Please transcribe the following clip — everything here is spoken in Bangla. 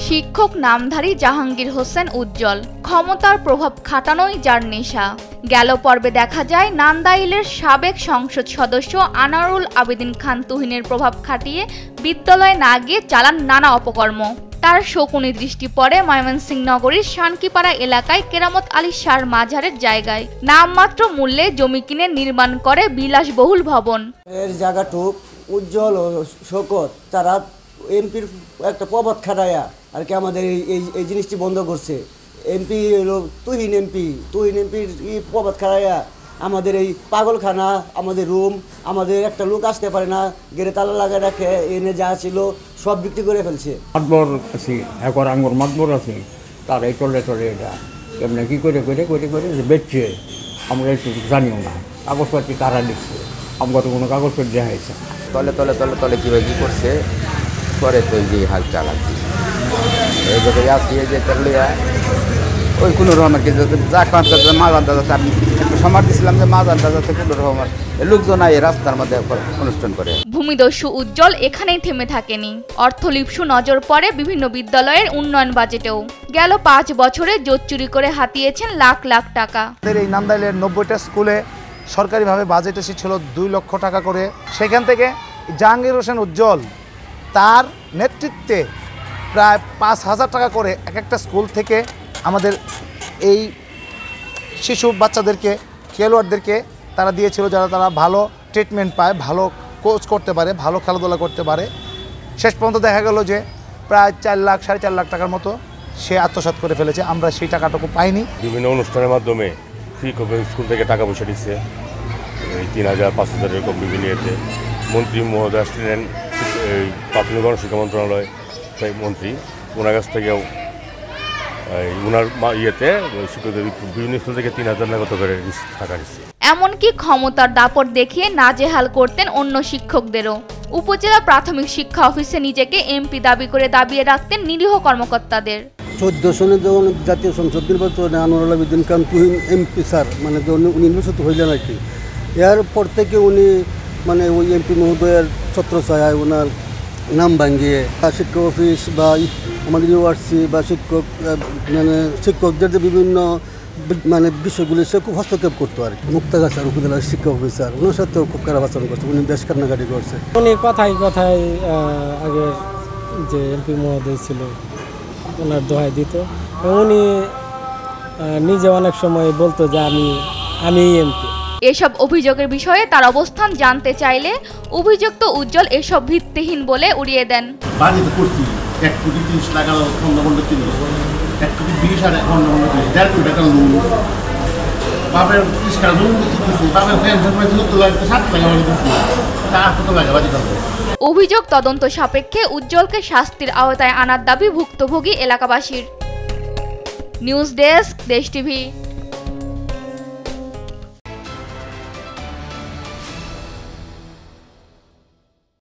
শিক্ষক নামধারী জাহাঙ্গীর হোসেন উজ্জ্বল, ক্ষমতার প্রভাব খাটানোই যার নেশা। গেল পর্বে দেখা যায় নান্দাইলের সাবেক সংসদ সদস্য আনারুল আবেদিন খান তুহিনের প্রভাব খাটিয়ে বিদ্যালয়ে না গিয়ে চালান নানা অপকর্ম। তার শকুনি দৃষ্টি পড়ে ময়মনসিংহ নগরীর শানকিপাড়া এলাকায় কেরামত আলী শাহর মাজারের জায়গায়। নামমাত্র মূল্যে জমি কিনে নির্মাণ করে বিলাসবহুল ভবন। এর জায়গাটুক উজ্জ্বল ও শকত তারা এমপির একটা প্রবাদ খাটায়া আর কি আমাদের এই জিনিসটি বন্ধ করছে। এমপি হলো তুহিন এমপির প্রবাদ খাটায়া আমাদের এই পাগলখানা, আমাদের রুম, আমাদের একটা লোক আসতে পারে না, গেড়ে তালা লাগা রাখে, এনে যা ছিল সব বিক্রি করে ফেলছে। মাতবর আছে, একর আঙ্গুর মাতবর আছে, তার এই টলে এটা এমনি কী করে বেচছে আমরা একটু জানিও না। কাগজপাতি তারা লিখছে, আমার তো কোনো কাগজপত্র দেওয়া হয়েছে। তলে কীভাবে কী করছে করে তো যে হাল চালাচ্ছি এই জায়গায় আসছি, এই যে লইয়া ওই কোনো রকমের কিছু যা কাজ করতে মাছ আনতে যাচ্ছে। আমি একটু সময় দিয়েছিলাম যে মাছ আনতে যাচ্ছে কোনো রকমের লোকজন এই রাস্তার মধ্যে অনুষ্ঠান করে। ভূমিদস্যু উজ্জ্বল এখানেই থেমে থাকেনি। অর্থলিপ্সু নজর পড়ে বিভিন্ন বিদ্যালয়ের উন্নয়ন বাজেটেও। গেল 5 বছরে জোট চুরি করে হাতিয়েছেন লাখ লাখ টাকা। এই নান্দাইলের 90টা স্কুলে সরকারিভাবে বাজেট এসেছিল 2 লক্ষ টাকা করে। সেখান থেকে জাহাঙ্গীর হোসেন উজ্জ্বল তার নেতৃত্বে প্রায় 5,000 টাকা করে একটা স্কুল থেকে আমাদের এই শিশু বাচ্চাদেরকে, খেলোয়াড়দেরকে তারা দিয়েছিল, যারা তারা ভালো ট্রিটমেন্ট পায়, ভালো কোচ করতে পারে, ভালো খেলাধুলা করতে পারে। শেষ পর্যন্ত দেখা গেল যে প্রায় 4 লাখ 4.5 লাখ টাকার মতো সে আত্মসাৎ করে ফেলেছে। আমরা সেই টাকাটুকু পাইনি। বিভিন্ন অনুষ্ঠানের মাধ্যমে স্কুল থেকে টাকা পয়সা দিচ্ছে, 3,000 5,000 এরকম বিভিন্ন ইয়েতে। মন্ত্রী মহোদয় আসছিলেন, এই প্রাথমিক গণশিক্ষা মন্ত্রণালয় মন্ত্রী, ওনার কাছ থেকেও ওনার ইয়েতে শিক্ষকদের বিভিন্ন স্কুল থেকে 3,000 টাকা করে টাকা দিচ্ছে। এমনকি ক্ষমতার দাপট দেখিয়ে নাজেহাল করতেন অন্য শিক্ষকদেরও। উপজেলা প্রাথমিক শিক্ষা অফিসে নিজেকে এমপি দাবি করে দাবিয়ে রাখতেন নিরীহ কর্মকর্তাদের। 14 সনে যখন জাতীয় সংসদ নির্বাচনে আনারুল আবেদিন খান তুহিন এমপি স্যার উনি নির্বাচিত হইলেন আর কি। এরপর থেকে উনি ওই এমপি মহোদয়ের ছত্রছায়ায় ওনার নাম ভাঙিয়ে শিক্ষা অফিস বা আমাদের ইউআরসি বা শিক্ষকদের যে বিভিন্ন বিষয়গুলি সে খুব হস্তক্ষেপ করতো আর কি। মুক্তাগাছার উপজেলার শিক্ষা অফিসার ওনার সাথেও খুব খারাপ আচরণ করছে, উনি বেশ কান্নাকাটি করছে। উনি কথায় আগের যে এমপি মহোদয় ছিল ওনার দোহাই দিত। উনি নিজে অনেক সময় বলতো যে আমি এমপি। এসব অভিযোগের বিষয়ে তার অবস্থান জানতে চাইলে অভিযুক্ত উজ্জ্বল এসব ভিত্তিহীন বলে উড়িয়ে দেন। অভিযোগ তদন্ত সাপেক্ষে উজ্জ্বলকে শাস্তির আওতায় আনার দাবি ভুক্তভোগী এলাকাবাসীর। নিউজ ডেস্ক, দেশ টিভি।